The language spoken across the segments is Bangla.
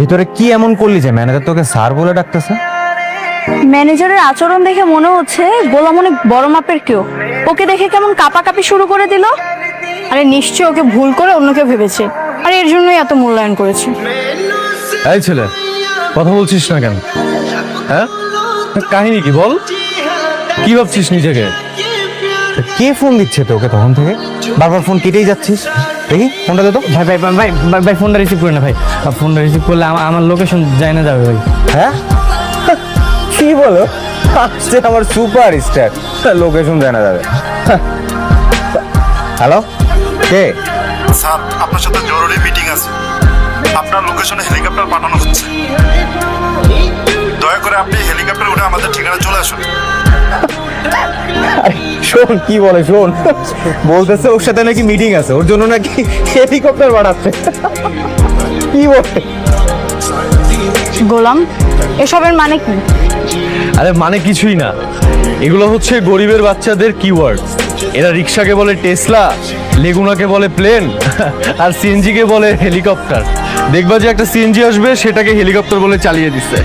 ভিতরে কি এমন করলি যে ম্যানেজার তোকে স্যার বলে ডাকতেছে? ম্যানেজারের আচরণ দেখে মনে হচ্ছে গোলাম অনেক বড় মাপের কেউ। ওকে দেখে কেমন কাঁপাকাঁপি শুরু করে দিল। আরে নিশ্চয় ওকে ভুল করে অন্য কেউ ভেবেছে, আর এর জন্যই এত মূল্যায়ন করেছে। এই ছেলে, কথা বলছিস না কেন? হ্যাঁ, কাহিনী কি বল? কি ভাবছিস নিজেকে? কে ফোন দিচ্ছে তোকে তখন থেকে? বারবার ফোন কেটেই যাচ্ছিস। দেখি ফোনটা দে তো। ভাই ভাই ভাই ভাই ভাই ফোনটা রিসিভ করে না ভাই। ফোনটা রিসিভ করলে আমার লোকেশন যায় না যাবে ভাই। হ্যাঁ কি বলো? আজকে আমার সুপার স্টার, লোকেশন জানা যাবে। হ্যালো, কে? স্যার, আপনার সাথে জরুরি মিটিং আছে। আপনার লোকেশনে হেলিকপ্টার পাঠানো হচ্ছে। দয়া করে আপনি হেলিকপ্টার উঠে আমাদের ঠিকানা চলে আসুন। শোন কি বলে, শোন বলতেছে ওর সাথে নাকি মিটিং আছে, ওর জন্য নাকি হেলিকপ্টার বানাচ্ছে। কি বলে? গোলাম, এসবের মানে কি? আরে মানে কিছুই না, এগুলো হচ্ছে গরিবের বাচ্চাদের কিওয়ার্ড। এরা রিক্সাকে বলে টেসলা, লেগুনাকে বলে প্লেন, আর সিএনজিকে বলে হেলিকপ্টার। দেখবা যে একটা সিএনজি আসবে, সেটাকে হেলিকপ্টার বলে চালিয়ে দিচ্ছে।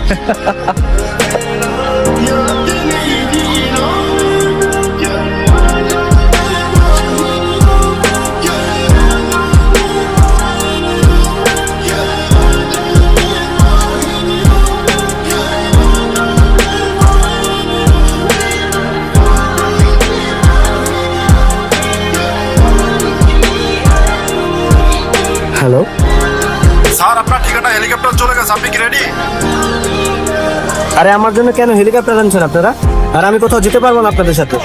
হ্যালো, স্যার, আপনার ঠিকানা হেলিকপ্টার চলে গেছে। আপনি কি রেডি? আরে আমার জন্য কেন হেলিকপ্টার আনছেন আপনারা? আর আমি কোথাও যেতে পারবো না আপনাদের সাথে।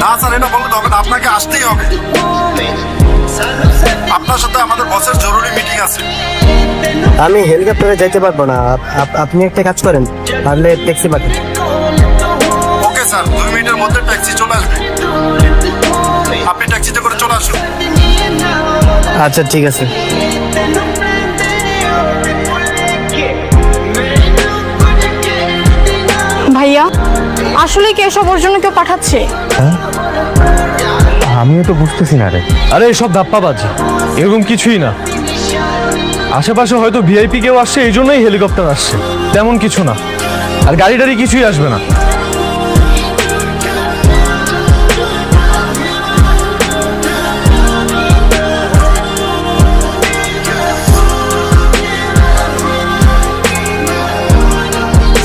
না স্যার, এটা বলতে হবে না, আপনাকে আসতেই হবে। আপনার সাথে আমাদের বসের জরুরি মিটিং আছে। আমি হেলিকপ্টারে যাইতে পারবো না। আপনি একটা কাজ করেন, পারলে ট্যাক্সি পাঠান। ওকে স্যার, 2 মিনিটের মধ্যে ট্যাক্সি চলে আসবে। আপনি ট্যাক্সিতে করে চলে আসুন। আচ্ছা ঠিক আছে। ভাইয়া, আসলে কি এসব ওর জন্য কেউ পাঠাচ্ছে? আমিও তো বুঝতেছি না রে। আরে এসব ধাপ্পাবাজ, এরকম কিছুই না। আশেপাশে হয়তো ভিআইপি কেউ আসছে, এই জন্যই হেলিকপ্টার আসছে, তেমন কিছু না। আর গাড়ি টাড়ি কিছুই আসবে না।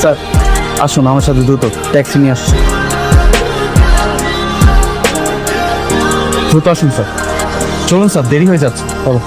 স্যার আসুন আমার সাথে দ্রুত, ট্যাক্সি নিয়ে আসছি। দ্রুত আসুন স্যার। চলুন স্যার, দেরি হয়ে যাচ্ছে। চলো।